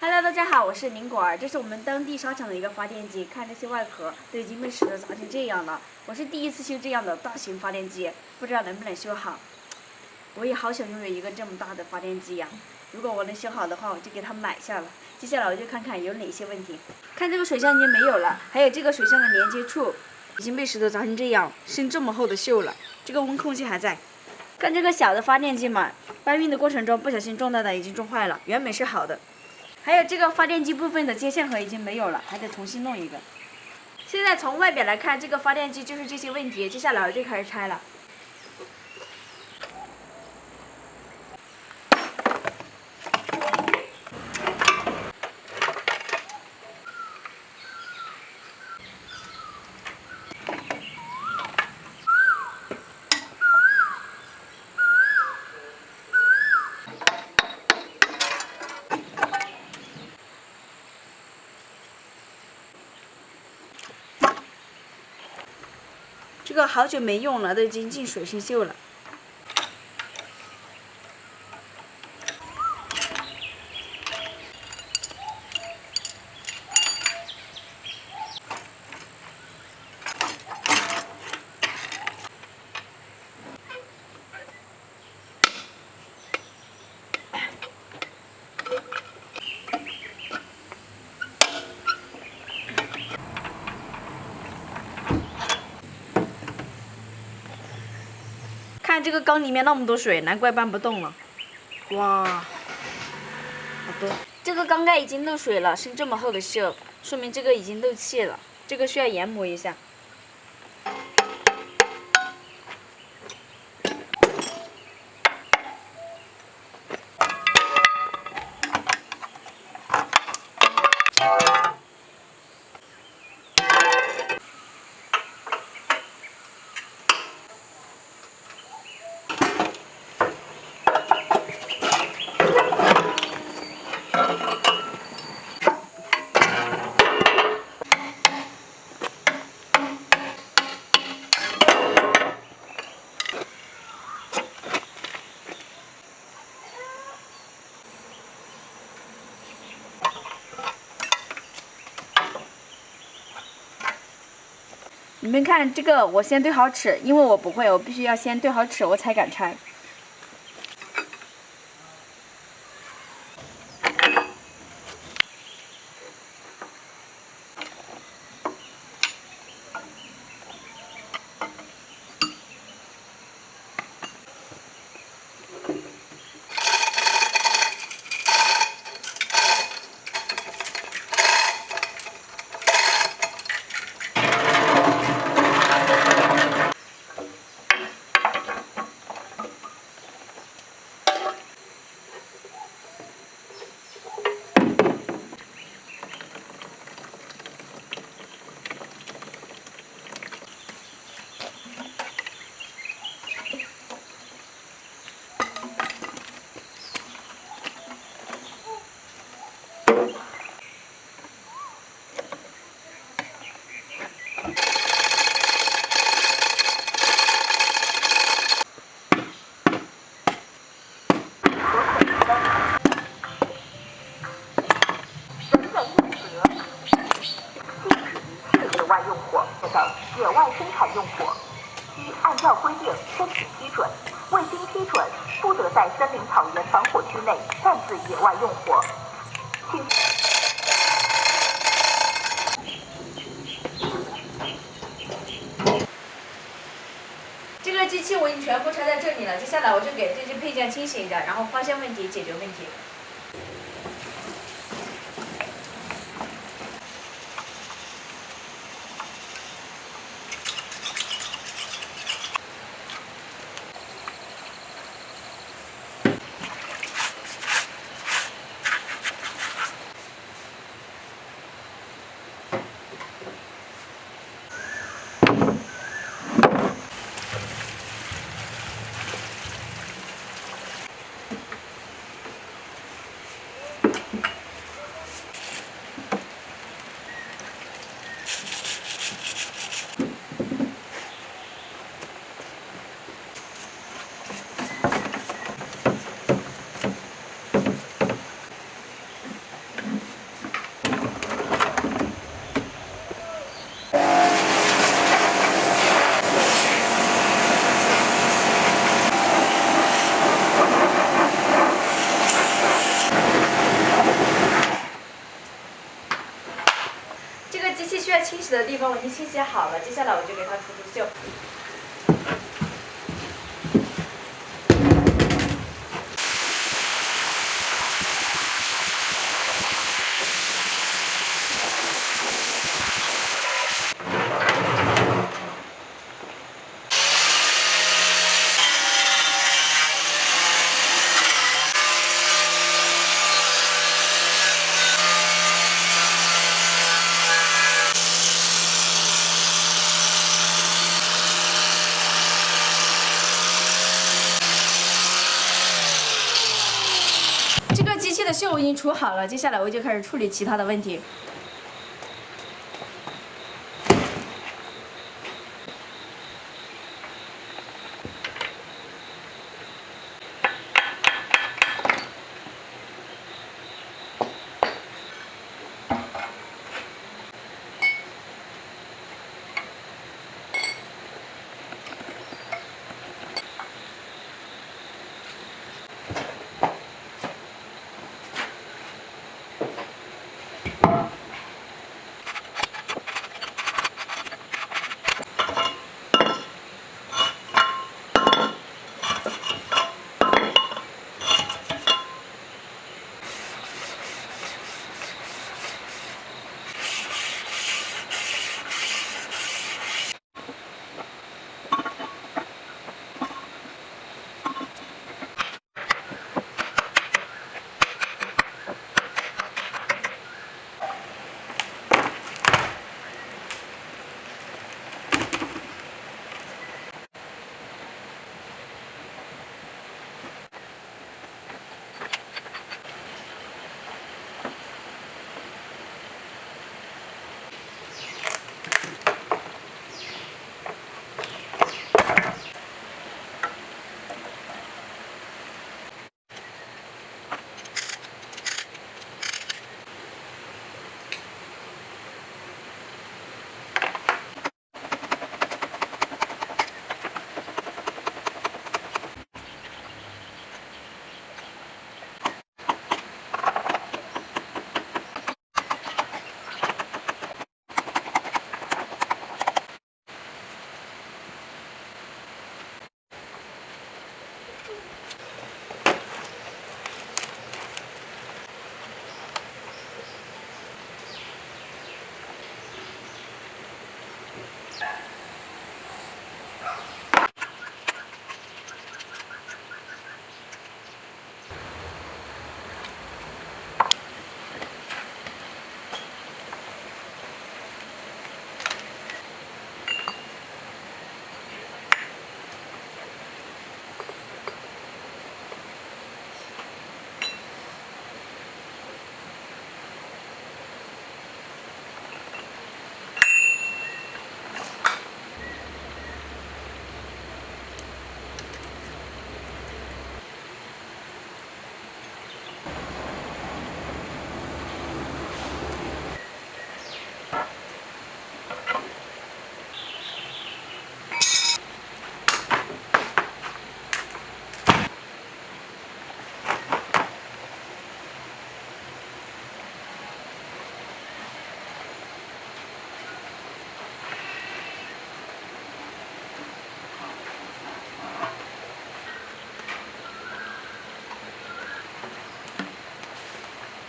Hello， 大家好，我是宁果儿，这是我们当地商场的一个发电机，看这些外壳都已经被石头砸成这样了。我是第一次修这样的大型发电机，不知道能不能修好。我也好想拥有一个这么大的发电机呀！如果我能修好的话，我就给它买下了。接下来我就看看有哪些问题。看这个水箱已经没有了，还有这个水箱的连接处已经被石头砸成这样，生这么厚的锈了。这个温控器还在。看这个小的发电机嘛，搬运的过程中不小心撞到的，已经撞坏了，原本是好的。还有这个发电机部分的接线盒已经没有了，还得重新弄一个。现在从外表来看，这个发电机就是这些问题。接下来我就开始拆了。这个好久没用了，都已经进水生锈了。看这个缸里面那么多水，难怪搬不动了。哇，好多！这个缸盖已经漏水了，生这么厚的锈，说明这个已经漏气了。这个需要研磨一下。你们看这个，我先对好尺，因为我不会，我必须要先对好尺，我才敢拆。野外生产用火，需按照规定申请批准，未经批准，不得在森林草原防火区内擅自野外用火。请这个机器我已经全部拆在这里了，接下来我就给这些配件清洗一下，然后发现问题，解决问题。使的地方我已经清洗好了，接下来我就给它除锈。这个机器的锈我已经除好了，接下来我就开始处理其他的问题。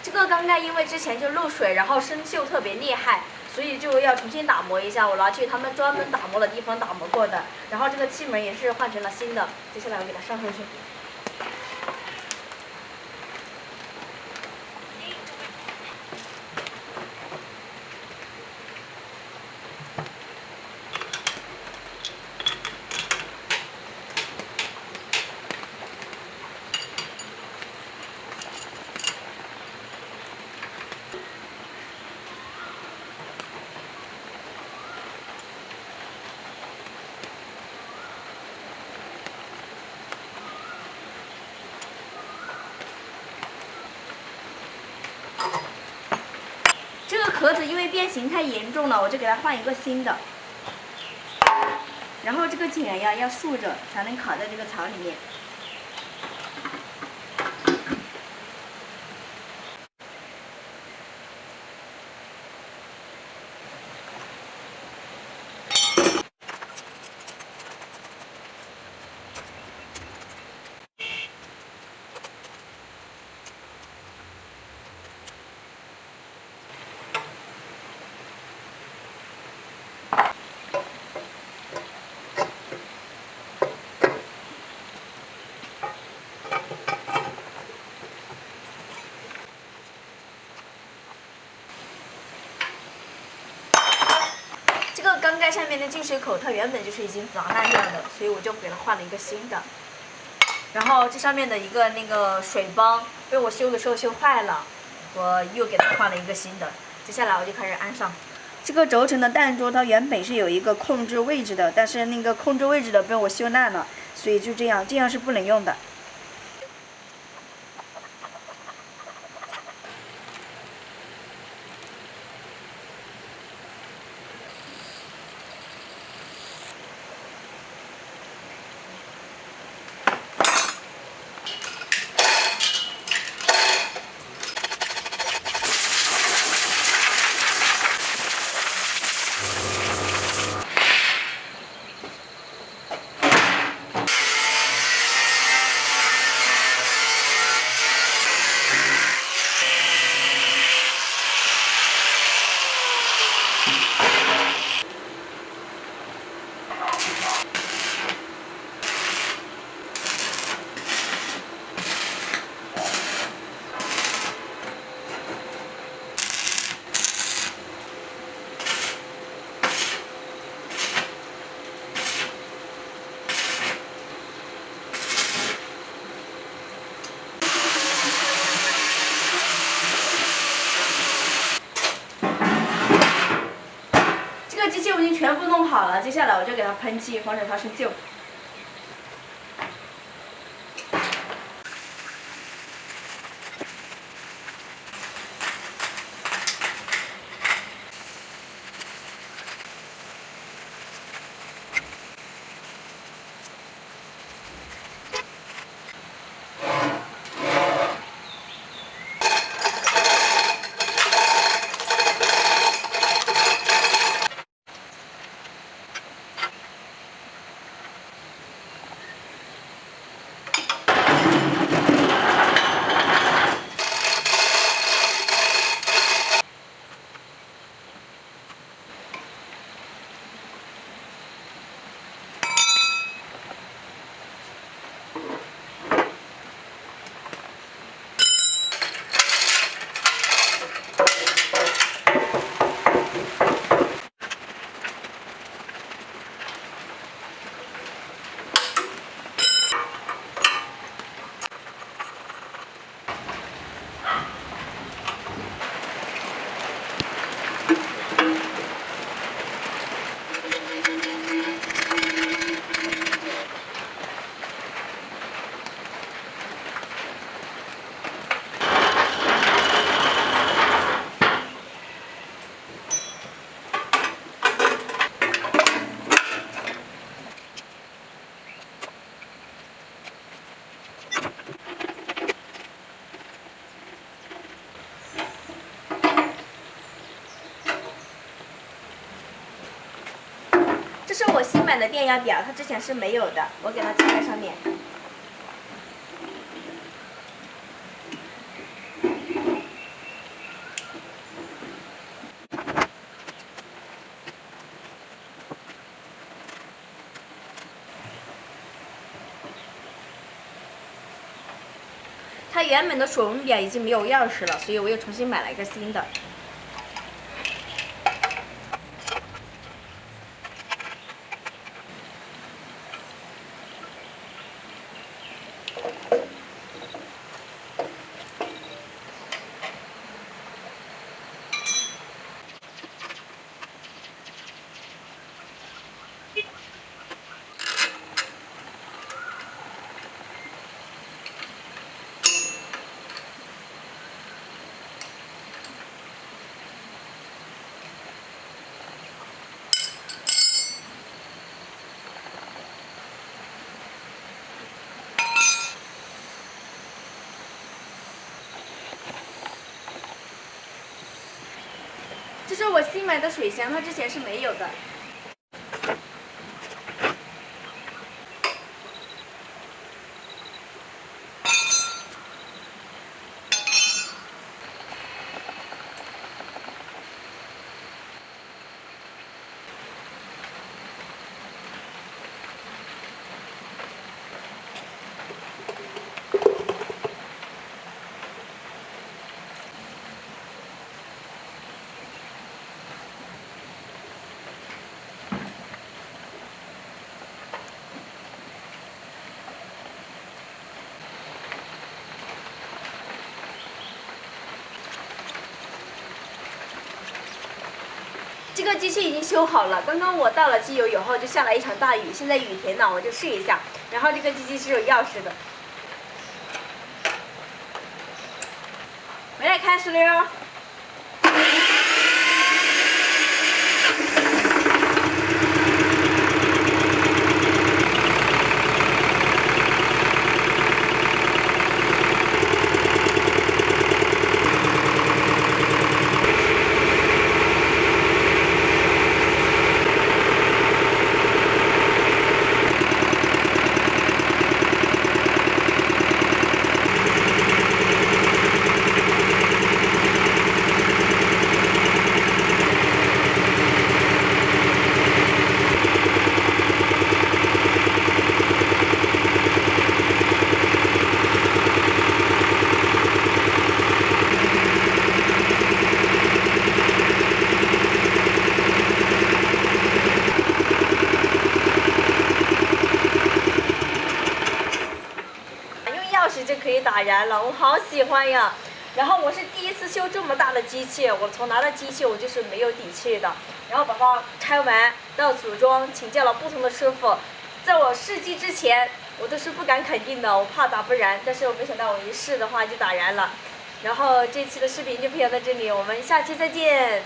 这个缸盖因为之前就漏水，然后生锈特别厉害，所以就要重新打磨一下。我拿去他们专门打磨的地方打磨过的，然后这个气门也是换成了新的。接下来我给它上回去。这个壳子因为变形太严重了，我就给它换一个新的。然后这个剪呀要竖着，才能卡在这个槽里面。盖上面的进水口它原本就是已经砸烂掉的，所以我就给它换了一个新的。然后这上面的一个那个水泵被我修的时候修坏了，我又给它换了一个新的。接下来我就开始安上。这个轴承的弹珠它原本是有一个控制位置的，但是那个控制位置的被我修烂了，所以就这样是不能用的。机器我已经全部弄好了，接下来我就给它喷漆，防止它生锈。这是我新买的电压表，它之前是没有的，我给它贴在上面。它原本的水温表已经没有钥匙了，所以我又重新买了一个新的。这是我新买的水箱，它之前是没有的。这个机器已经修好了，刚刚我倒了机油以后就下来一场大雨，现在雨停了，我就试一下。然后这个机器是有钥匙的，我来开始了哟。就可以打燃了，我好喜欢呀！然后我是第一次修这么大的机器，我从拿到机器我就是没有底气的，然后把它拆完到组装，请教了不同的师傅，在我试机之前我都是不敢肯定的，我怕打不燃，但是我没想到我一试的话就打燃了。然后这期的视频就分享到这里，我们下期再见。